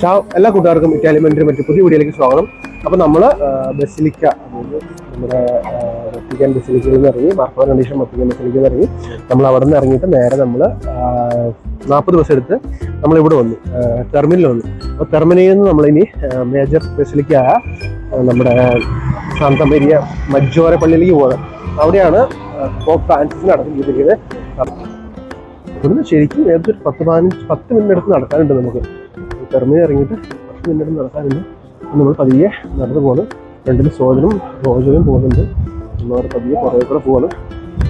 ചാവ് എല്ലാ കൂട്ടുകാർക്കും ഇറ്റാലിയൻ മറ്റു പുതിയ വീഡിയോയിലേക്ക് സ്വാഗതം. അപ്പോൾ നമ്മൾ ബസിലിക്ക, അതായത് നമ്മുടെ വത്തിക്കാൻ ബസിലിക്കയിൽ നിന്ന് ഇറങ്ങി, മാർപ്പാപ്പ കണ്ടീഷൻ വത്തിക്കാൻ ബസിലിക്കയിൽ നിന്ന് ഇറങ്ങി നമ്മൾ അവിടെ നിന്ന് ഇറങ്ങിയിട്ട് നേരെ നമ്മൾ 40 ബസ് എടുത്ത് നമ്മളിവിടെ വന്നു, ടെർമിനൽ വന്നു. അപ്പോൾ ടെർമിനലിൽ നിന്ന് നമ്മളിനി മേജർ ബസിലിക്കയായ നമ്മുടെ സാന്താ മരിയ മജ്ജോറെ പള്ളിയിലേക്ക് പോകുന്നത്. അവിടെയാണ് പോപ്പ് ഫ്രാൻസിസിന് അടക്കം ചെയ്തിരിക്കുന്നത്. ഇവിടുന്ന് ശരിക്കും ഏതൊരു 10 മിനിറ്റ് എടുത്ത് നടക്കാനുണ്ട്. നമുക്ക് ടെർമിനൽ ഇറങ്ങിയിട്ട് 10 മിനിറ്റ് നടക്കാനുണ്ട്. നമ്മൾ പതിയെ നടന്നു പോകുന്നു. രണ്ടിന് സോജനും റോജനും പോകുന്നുണ്ട്. നമ്മൾ പതിയെ പുറകെ കൂടെ പോകുന്നു.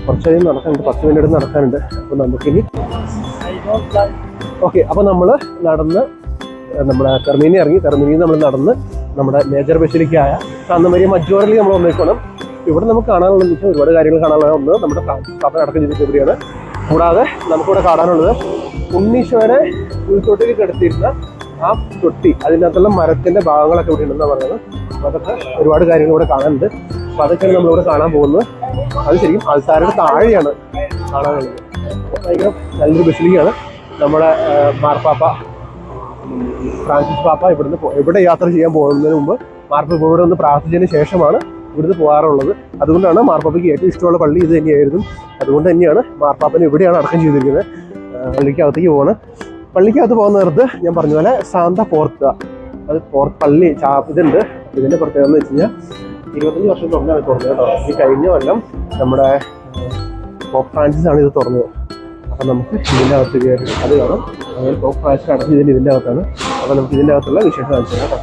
കുറച്ചധികം നടക്കാനുണ്ട്, 10 മിനിറ്റ് നടക്കാനുണ്ട്. അപ്പോൾ നമുക്കിനി ഓക്കെ. അപ്പോൾ നമ്മൾ നടന്ന് നമ്മുടെ ടെർമിനൽ ഇറങ്ങി, ടെർമിനൽ നമ്മൾ നടന്ന് നമ്മുടെ മേജർ ബസിലിക്കയായ സാന്താ മരിയ മജ്ജോറയിലേക്ക് നമ്മൾ വന്നേക്കണം. ഇവിടെ നമുക്ക് കാണാനുള്ളതെന്ന് വെച്ചാൽ ഒരുപാട് കാര്യങ്ങൾ കാണാനുള്ളത്. ഒന്ന് നമ്മുടെ ഫ്രാൻസിസ് പാപ്പ അടക്കം ചെയ്തിട്ട് ഇവിടെയാണ്. കൂടാതെ നമുക്കിവിടെ കാണാനുള്ളത് ഉണ്ണീശോനെ ഉൾത്തൊട്ടിൽ കിടത്തിയിരുന്ന ആ തൊട്ടി, അതിനകത്തുള്ള മരത്തിൻ്റെ ഭാഗങ്ങളൊക്കെ ഇവിടെ ഉണ്ടെന്നാണ് പറയുന്നത്. അപ്പോൾ അതൊക്കെ ഒരുപാട് കാര്യങ്ങൾ ഇവിടെ കാണാനുണ്ട്. അപ്പോൾ അതൊക്കെയാണ് നമ്മളിവിടെ കാണാൻ പോകുന്നത്. അത് ശരിക്കും ആൾക്കാരുടെ താഴെയാണ് കാണാനുള്ളത്. ഭയങ്കര നല്ലൊരു ബസിലിക്കയാണ്. നമ്മുടെ മാർപ്പാപ്പ ഫ്രാൻസിസ് പാപ്പ ഇവിടെ യാത്ര ചെയ്യാൻ പോകുന്നതിന് മുമ്പ് മാർപ്പാപ്പ ഇവിടെ ഒന്ന് പ്രാർത്ഥിച്ചതിന് ശേഷമാണ് ഇവിടുന്ന് പോകാറുള്ളത്. അതുകൊണ്ടാണ് മാർപ്പാപ്പയ്ക്ക് ഏറ്റവും ഇഷ്ടമുള്ള പള്ളി ഇത് തന്നെയായിരുന്നു. അതുകൊണ്ട് തന്നെയാണ് മാർപ്പാപ്പനെ ഇവിടെയാണ് അടക്കം ചെയ്തിരിക്കുന്നത്. പള്ളിക്കകത്തേക്ക് പോകുന്നത്. പള്ളിക്കകത്ത് പോകുന്ന നേരത്ത് ഞാൻ പറഞ്ഞ പോലെ സാന്താ പോർത്ത, അത് പള്ളി ഇതുണ്ട്. ഇതിൻ്റെ പ്രത്യേകത എന്ന് വെച്ച് കഴിഞ്ഞാൽ 25 വർഷം തുറന്നാണ് തുറന്നത് കേട്ടോ. ഈ കഴിഞ്ഞ കൊല്ലം നമ്മുടെ പോപ്പ് ഫ്രാൻസിസ് ആണ് ഇത് തുറന്നത്. അപ്പം നമുക്ക് ഇതിൻ്റെ അകത്ത് കയറി അത് കാണാം. അങ്ങനെ പോപ്പ് ഫ്രാൻസിസ് അടക്കം ചെയ്തിട്ട് ഇതിൻ്റെ അകത്താണ്. അപ്പോൾ നമുക്ക് ഇതിൻ്റെ അകത്തുള്ള വിശേഷം കാണിച്ചു തരാം കേട്ടോ.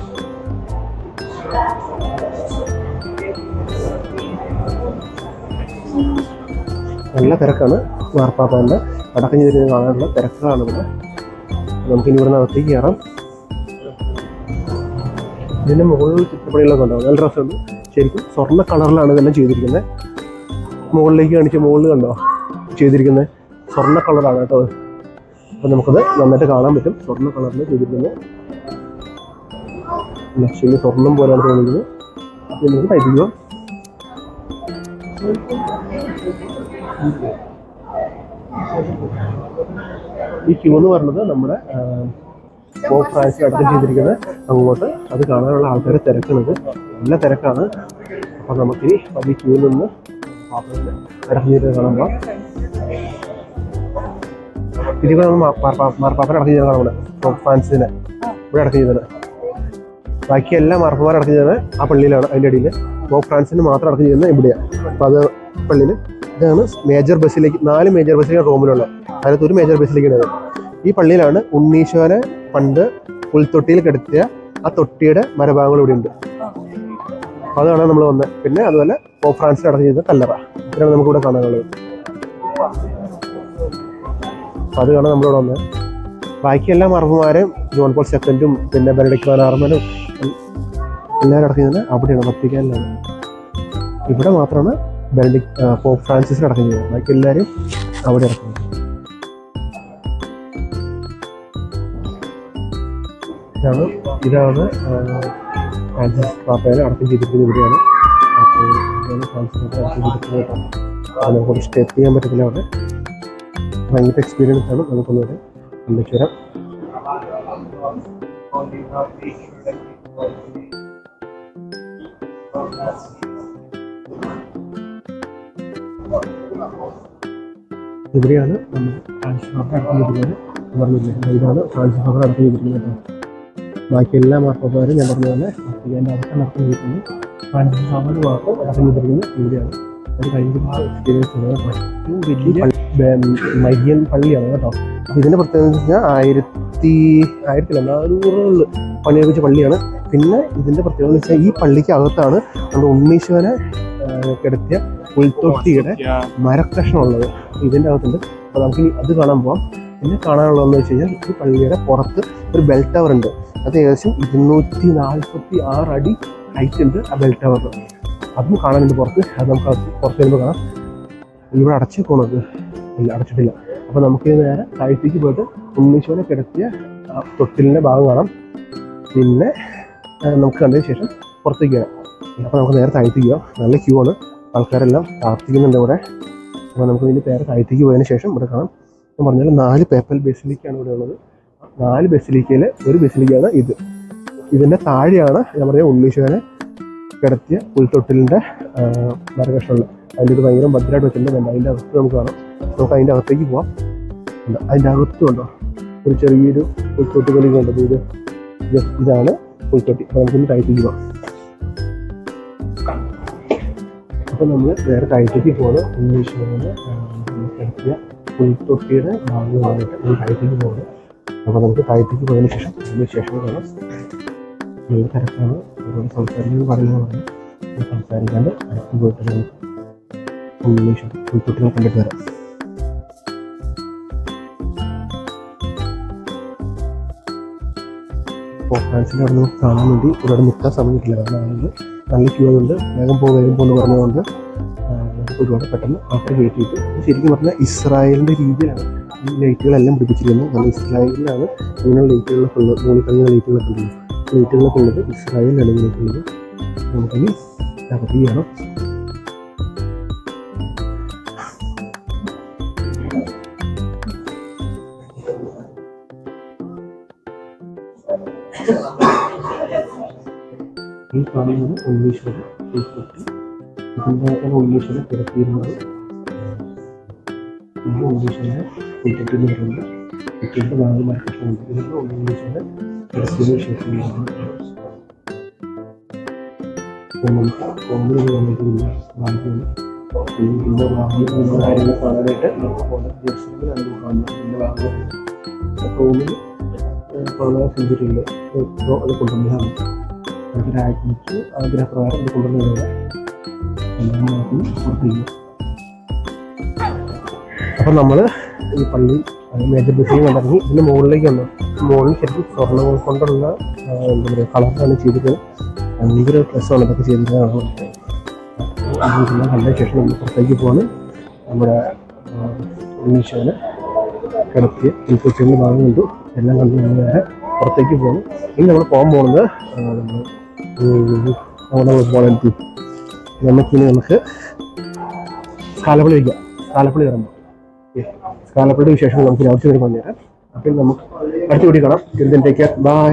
നല്ല തിരക്കാണ്. മാർപ്പാപ്പാൻ്റെ അടക്കം ചെയ്തിട്ട് കാണാനുള്ള തിരക്കുകളാണ് ഇവിടെ. നമുക്കിനി ഇവിടെ അകത്തേക്ക് കയറാം. ഇതിൻ്റെ മുകളിൽ ചിത്രപ്പണികളൊക്കെ ഉണ്ടാവും. നല്ല രസമുണ്ട്. ശരിക്കും സ്വർണ്ണ കളറിലാണ് ഇതെല്ലാം ചെയ്തിരിക്കുന്നത്. മുകളിലേക്ക് കാണിച്ച് മുകളിൽ കണ്ടോ ചെയ്തിരിക്കുന്നത് സ്വർണ്ണ കളറാണ് കേട്ടോ. അപ്പോൾ നമുക്കത് നന്നായിട്ട് കാണാൻ പറ്റും. സ്വർണ്ണ കളറിൽ ചെയ്തിരിക്കുന്നത് ലക്ഷ്മി സ്വർണം പോലെയാണ് തോന്നിക്കുന്നത്. അപ്പോൾ നമുക്ക് ടൈപ്പിക്കുക. ഈ ക്യൂ എന്ന് പറയുന്നത് നമ്മുടെ പോപ്പ് ഫ്രാൻസിസ് അടക്കം ചെയ്തിരിക്കുന്നത് അങ്ങോട്ട്. അത് കാണാനുള്ള ആൾക്കാരെ തിരക്കുന്നത് നല്ല തിരക്കാണ്. അപ്പോൾ നമുക്കിനി ഈ ക്യൂ നിന്ന് പാപ്പനെ അടക്കം ചെയ്ത് കാണുമ്പോൾ ഇതിൽ നമ്മൾ മാർപ്പാപ്പനെ അടക്കം ചെയ്ത് കാണുമ്പോൾ പോപ്പ് ഫ്രാൻസിസിനെ ഇവിടെ അടക്കം ചെയ്തത്. ബാക്കി എല്ലാ മാർപ്പാപ്പമാരും അടക്കം ചെയ്യുന്നത് ആ പള്ളിയിലാണ്. അതിൻ്റെ അടിയിൽ പോപ്പ് ഫ്രാൻസിന് മാത്രം അടക്കം ചെയ്യുന്നത് ഇവിടെയാണ്. അപ്പോൾ അത് പള്ളിയിൽ ഇതാണ് മേജർ ബസിലിക്ക. 4 മേജർ ബസിലിക്ക റോമിലുള്ള, അതിനകത്ത് ഒരു മേജർ ബസിലിക്കയാണ്. ഈ പള്ളിയിലാണ് ഉണ്ണീശോനെ പണ്ട് പുൽത്തൊട്ടിയിൽ കിടത്തിയ ആ തൊട്ടിയുടെ മരഭാഗങ്ങൾ ഇവിടെ ഉണ്ട്. അപ്പോൾ അതാണ് നമ്മൾ വന്നത്. പിന്നെ അതുപോലെ പോപ്പ് ഫ്രാൻസിൽ അടക്കം ചെയ്ത കല്ലറ, ഇതാണ് നമുക്കിവിടെ കാണാനുള്ളത്. അപ്പോൾ അത് കാണാൻ നമ്മളിവിടെ വന്നത്. ബാക്കി എല്ലാ മാർപ്പാപ്പമാരെയും ജോൺ പോൾ സെക്കൻഡും പിന്നെ ബെനഡിക്ട് 16 എല്ലാവരും അടക്കം ചെയ്യുന്നത് അവിടെയാണ്, വത്തിക്കാനിലാണ്. ഇവിടെ മാത്രമാണ് പോപ്പ് ഫ്രാൻസിസിന് അടക്കം ചെയ്യുന്നത്. ബാക്കി എല്ലാവരും അവിടെ അടക്കം. ഇതാണ് ഫ്രാൻസിസ് പാപ്പയെ അടക്കം ചെയ്തിരിക്കുന്നത് ഇവിടെയാണ്. അപ്പോൾ ഇതാണ് ഫ്രാൻസിസ് പാപ്പ അടക്കം ചെയ്തിരിക്കുന്നത്. നമുക്കൊരു സ്റ്റെപ്പ് ചെയ്യാൻ പറ്റത്തില്ല അവിടെ. ഭയങ്കര എക്സ്പീരിയൻസ് ആണ്. നമുക്കൊന്ന് വരെ കണ്ടിട്ട് വരാം. ഇവിടെയാണ് നമ്മൾ ഫ്രാൻസിസ് പാപ്പ അടക്കം ചെയ്തിരിക്കുന്നത്. പറഞ്ഞില്ലേ, ഇതാണ് ഫ്രാൻസിസ് പാപ്പ അടക്കം ചെയ്തിരിക്കുന്നത്. ബാക്കി എല്ലാ മാർപ്പാപ്പമാരും ഞാൻ പറഞ്ഞ പോലെ വത്തിക്കാൻ്റെ അടക്കം അടക്കം ചെയ്തിരിക്കുന്നത്. ഫ്രാൻസിസ് പാപ്പയുടെ മാത്രം അടക്കം ചെയ്തിരിക്കുന്നത് ഇവിടെയാണ്. അത് ഭയങ്കര എക്സ്പീരിയൻസ് ഉണ്ട് കേട്ടോ. വലിയ മരിയൻ പള്ളിയാണ് കേട്ടോ. അപ്പോൾ ഇതിൻ്റെ പ്രത്യേകത എന്ന് വെച്ചാൽ 1400 പണിയെടുപ്പിച്ച പള്ളിയാണ്. പിന്നെ ഇതിൻ്റെ പ്രത്യേകത എന്ന് വെച്ചാൽ ഈ പള്ളിക്ക് അകത്താണ് നമ്മുടെ ഉണ്ണീശോനെ കിടത്തിയ പുൽത്തൊട്ടിയുടെ മരക്കഷ്ണം ഉള്ളത്. ഇതിൻ്റെ അകത്തുണ്ട്. അപ്പോൾ നമുക്ക് അത് കാണാൻ പോകാം. പിന്നെ കാണാനുള്ളതെന്ന് വെച്ച് കഴിഞ്ഞാൽ ഈ പള്ളിയുടെ പുറത്ത് ഒരു ബെൽ ടവർ ഉണ്ട്. അത് ഏകദേശം 246 അടി ഹൈറ്റ് ഉണ്ട് ആ ബെൽ ടവറിന്. അതും കാണാനുണ്ട് പുറത്ത്. അത് നമുക്ക് പുറത്ത് വരുമ്പോൾ കാണാം. ഇവിടെ അടച്ചേക്കണത് ഇല്ല, അടച്ചിട്ടില്ല. അപ്പോൾ നമുക്ക് നേരെ താഴത്തേക്ക് പോയിട്ട് ഉണ്ണീശോനെ കിടത്തിയ തൊട്ടിലിൻ്റെ ഭാഗം കാണാം. പിന്നെ നമുക്ക് കണ്ടതിന് ശേഷം പുറത്തേക്ക് വരാം. അപ്പോൾ നമുക്ക് നേരെ താഴത്തേക്ക് പോകാം. നല്ല ക്യൂ ആണ്, ആൾക്കാരെല്ലാം പ്രാർത്ഥിക്കുന്നുണ്ട് ഇവിടെ. അപ്പോൾ നമുക്ക് ഇതിൻ്റെ നേരെ താഴത്തേക്ക് പോയതിന് ശേഷം ഇവിടെ കാണാം. ഞാൻ പറഞ്ഞാൽ 4 പേപ്പൽ ബേസിലിക്കാണ് ഇവിടെ ഉള്ളത്. 4 ബസിലിക്കയിൽ ഒരു ബസിലിക്കയാണ് ഇത്. ഇതിൻ്റെ താഴെയാണ് ഞാൻ പറഞ്ഞ ഉണ്ണീശോനെ കിടത്തിയ പുൽത്തൊട്ടിലിൻ്റെ മരകഷ്ണമുള്ള. അതിൻ്റെ ഇത് ഭയങ്കര ഭദ്രമായിട്ട് വെച്ചിട്ടുണ്ട്. അതിൻ്റെ അകത്ത് നമുക്ക് കാണാം. നമുക്ക് അതിൻ്റെ അകത്തേക്ക് പോവാം. അതിൻ്റെ അകത്തും ഉണ്ടോ ഒരു ചെറിയൊരു പുൽത്തൊട്ടി കളി കണ്ടത്. ഇതാണ് പുൽത്തൊട്ടി. അപ്പോൾ നമുക്കൊന്ന് താഴത്തേക്ക് പോവാം. അപ്പോൾ നമ്മൾ വേറെ താഴത്തേക്ക് പോകുന്നത് ഉണ്ണീശോനെ കിടത്തിയ പുൽത്തൊട്ടിയുടെ ഭാഗമായിട്ട് നമ്മൾ താഴത്തേക്ക് പോകുന്നത്. അപ്പോൾ നമുക്ക് താഴത്തേക്ക് പോയതിന് ശേഷം അതിന് ശേഷം കാണാം. നല്ല തിരക്കാണ്. ഒരുപാട് സംസാരിക്കുന്നത് പറയുന്നതാണ്. സംസാരിക്കാണ്ട് അടുത്ത് പോയിട്ട് നമുക്ക് ഉണ്ണീശോ പുൽത്തൊട്ടിനെ കണ്ടിട്ട് വരാം. അപ്പോൾ ഫ്രാൻസിൻ്റെ അവിടെ നമുക്ക് കാണാൻ വേണ്ടി ഒരുപാട് നിൽക്കാൻ സമയം കിട്ടില്ല. കാരണം ആളുകൾ നല്ല ക്യൂ ആയതുകൊണ്ട് വേഗം പോകുമെന്ന് പറഞ്ഞതുകൊണ്ട് ഒരുപാട് പെട്ടെന്ന് ആൾക്കാർ കയറ്റിയിട്ട് ശരിക്കും പറഞ്ഞാൽ ഇസ്രായേലിൻ്റെ രീതിയിലാണ് ഈ ലൈറ്റുകളെല്ലാം പിടിപ്പിച്ചിരിക്കുന്നത്. കാരണം ഇസ്രായേലിലാണ് ഇങ്ങനെയുള്ള ലൈറ്റുകളൊക്കെ ഉള്ളത്. മുകളിൽ കഴിഞ്ഞ ലൈറ്റുകളൊക്കെ ഉള്ളത്. ലൈറ്റുകളൊക്കെ ഉള്ളത് ഇസ്രായേലിലാണ് ഇങ്ങനെയൊക്കെ ഉള്ളത്. നമുക്കിനി അകത്ത് ചെയ്യണം. ഈ കാണുന്നത് ഉണ്ണീശോയുടെ പുൽത്തൊട്ടി. ഇതിൻ്റെ ഉണ്ണീശോനെ കിടത്തിയിരുന്നത്. ഈ ഉണ്ണീശോയുടെ പുൽത്തൊട്ടി എന്ന് പറയുന്നത് കുട്ടികളുടെ ഭാഗമായി കഷ്ണമുണ്ട്. ഇതിൻ്റെ ഉണ്ണീശോനെ കിടത്തിയതിനു ശേഷം ഇതിൻ്റെ ഭാഗങ്ങൾ കാര്യങ്ങൾ കാണാനായിട്ട് നമുക്ക് പോകുന്നത് ജെറുസലേമിലാണ് കാണുന്നത്. ഇതിൻ്റെ ഭാഗങ്ങൾ റോമിൽ 16ാം സെഞ്ചുറിയിൽ അത് കൊണ്ടുവന്നതാണ്. ഒരു രാജ്ഞിക്ക് ആഗ്രഹപ്രകാരം ഇത് കൊണ്ടുവന്നതാണ്. എല്ലാം നോക്കി പുറത്തേക്ക്. അപ്പം നമ്മൾ ഈ പള്ളി മേജർ ബസിലിക്ക കണ്ടിറങ്ങി. ഇതിൻ്റെ മുകളിലേക്ക് വന്നു. മുകളിൽ ശരിക്കും സ്വർണ്ണം കൊണ്ടുള്ള എന്താ പറയുക കളറാണ് ചെയ്തിരിക്കുന്നത്. ഭയങ്കര രസമാണ് ഇതൊക്കെ ചെയ്തിരിക്കുന്നത്. ഇതെല്ലാം കണ്ട ശേഷം നമ്മൾ പുറത്തേക്ക് പോകാൻ നമ്മുടെ ഉണ്ണീശോനെ കിടത്തിയ പുൽത്തൊട്ടിലിൻ്റെ ഭാഗം കണ്ടു. എല്ലാം കണ്ടു നമ്മൾ നേരെ പുറത്തേക്ക് പോകുന്നു. ഇനി നമ്മൾ പോകാൻ പോകുന്നത് നമ്മുടെ പോകണമെത്തി നമുക്ക് സ്കാലപ്പള്ളി വയ്ക്കാം. സ്കാലപ്പള്ളി ഇറങ്ങും. സ്കാലപ്പള്ളിയുടെ വിശേഷം നമുക്ക് ആവശ്യം വരെ പറഞ്ഞുതരാം. അപ്പം നമുക്ക് അടുത്ത വീഡിയോ കാണാം. Take care. ബൈ.